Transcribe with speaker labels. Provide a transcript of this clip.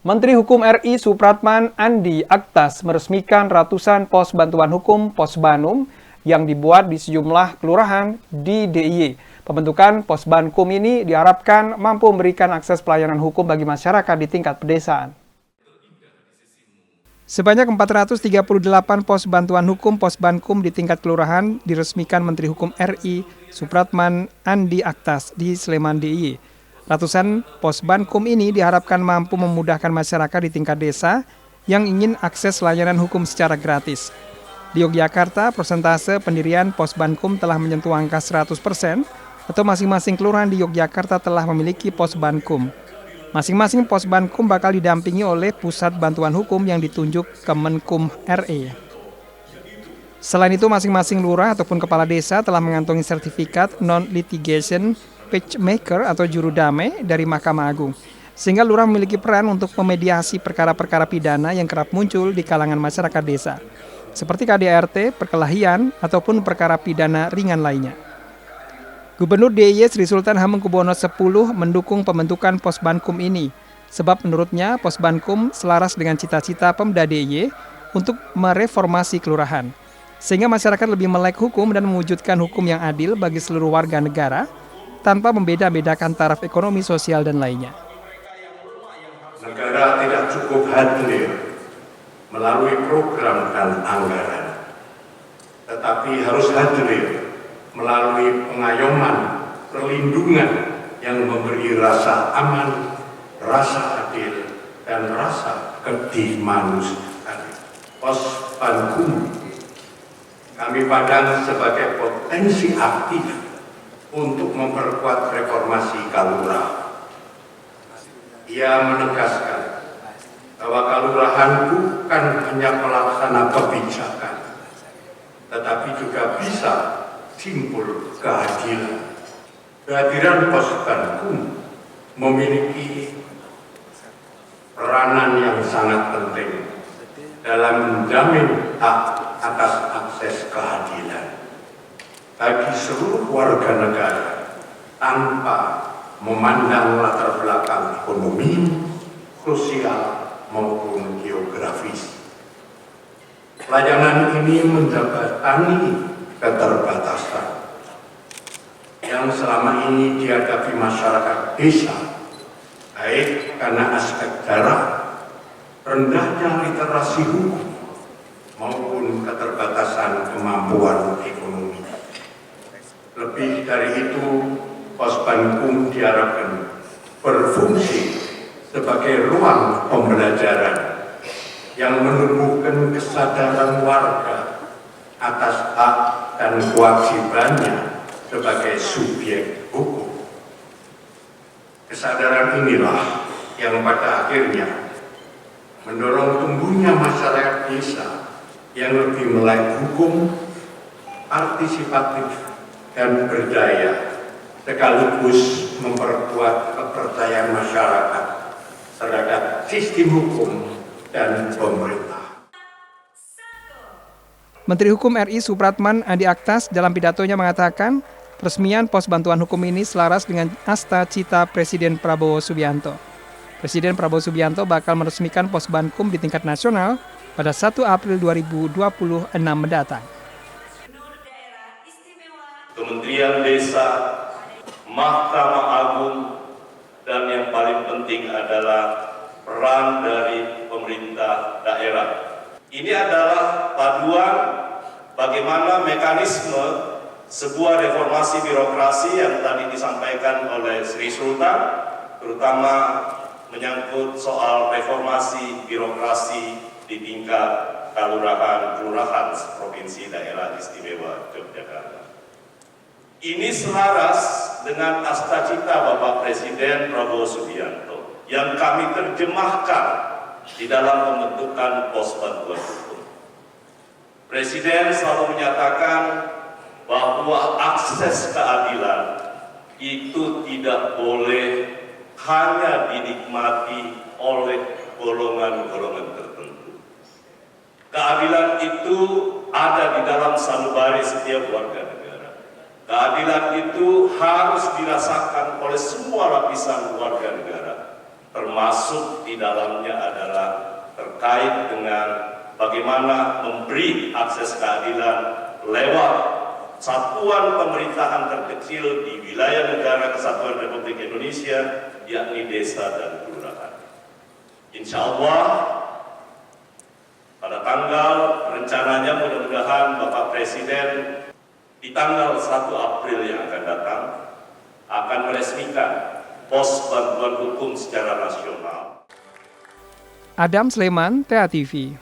Speaker 1: Menteri Hukum RI Supratman Andi Aktas meresmikan ratusan pos bantuan hukum Posbanum yang dibuat di sejumlah kelurahan di DIY. Pembentukan Posbankum ini diharapkan mampu memberikan akses pelayanan hukum bagi masyarakat di tingkat pedesaan. Sebanyak 438 pos bantuan hukum Posbankum di tingkat kelurahan diresmikan Menteri Hukum RI Supratman Andi Aktas di Sleman DIY. Ratusan Posbankum ini diharapkan mampu memudahkan masyarakat di tingkat desa yang ingin akses layanan hukum secara gratis. Di Yogyakarta, persentase pendirian Posbankum telah menyentuh angka 100% atau masing-masing kelurahan di Yogyakarta telah memiliki Posbankum. Masing-masing Posbankum bakal didampingi oleh Pusat Bantuan Hukum yang ditunjuk Kemenkum RI. Selain itu, masing-masing lurah ataupun kepala desa telah mengantongi sertifikat non-litigation patchmaker atau juru damai dari Mahkamah Agung, sehingga lurah memiliki peran untuk memediasi perkara-perkara pidana yang kerap muncul di kalangan masyarakat desa, seperti KDRT, perkelahian, ataupun perkara pidana ringan lainnya. Gubernur DIY Sri Sultan Hamengkubuwono X mendukung pembentukan Posbankum ini, sebab menurutnya Posbankum selaras dengan cita-cita Pemda DIY untuk mereformasi kelurahan, sehingga masyarakat lebih melek hukum dan mewujudkan hukum yang adil bagi seluruh warga negara, tanpa membeda-bedakan taraf ekonomi, sosial, dan lainnya.
Speaker 2: Negara tidak cukup hadir melalui program dan anggaran, tetapi harus hadir melalui pengayoman, perlindungan yang memberi rasa aman, rasa adil, dan rasa kemanusiaan. Posbankum kami pandang sebagai potensi aktif untuk memperkuat reformasi kalurah. Ia menegaskan bahwa kalurahan bukan hanya pelaksana kebijakan, tetapi juga bisa simbol keadilan. Kehadiran Posbankum memiliki peranan yang sangat penting dalam menjamin hak atas akses keadilan bagi seluruh warga negara tanpa memandang latar belakang ekonomi, sosial, maupun geografis. Pelayanan ini menjembatani keterbatasan yang selama ini dihadapi masyarakat desa, baik karena aspek jarak, rendahnya literasi hukum, maupun keterbatasan kemampuan ekonomi. Lebih dari itu, Posbankum diharapkan berfungsi sebagai ruang pembelajaran yang menumbuhkan kesadaran warga atas hak dan kewajibannya sebagai subjek hukum. Kesadaran inilah yang pada akhirnya mendorong tumbuhnya masyarakat desa yang lebih melek hukum, partisipatif, dan berdaya, sekaligus memperkuat kepercayaan masyarakat terhadap sistem hukum dan pemerintah.
Speaker 1: Menteri Hukum RI Supratman Andi Aktas dalam pidatonya mengatakan, peresmian pos bantuan hukum ini selaras dengan asta cita Presiden Prabowo Subianto. Presiden Prabowo Subianto bakal meresmikan Posbankum di tingkat nasional pada 1 April 2026 mendatang.
Speaker 3: Kementerian Desa, Mahkamah Agung, dan yang paling penting adalah peran dari pemerintah daerah. Ini adalah paduan bagaimana mekanisme sebuah reformasi birokrasi yang tadi disampaikan oleh Sri Sultan, terutama menyangkut soal reformasi birokrasi di tingkat kelurahan Provinsi Daerah Istimewa Yogyakarta. Ini selaras dengan asta cita Bapak Presiden Prabowo Subianto yang kami terjemahkan di dalam pembentukan pos bantuan hukum. Presiden selalu menyatakan bahwa akses keadilan itu tidak boleh hanya dinikmati oleh golongan-golongan tertentu. Keadilan itu ada di dalam sanubari setiap warga negara. Keadilan itu harus dirasakan oleh semua lapisan warga negara, termasuk di dalamnya adalah terkait dengan bagaimana memberi akses keadilan lewat satuan pemerintahan terkecil di wilayah negara kesatuan Republik Indonesia, yakni desa dan kelurahan. Insya Allah, pada tanggal rencananya mudah-mudahan Bapak Presiden di tanggal 1 April yang akan datang akan meresmikan pos bantuan hukum secara nasional.
Speaker 1: Adam Sleman, TA TV.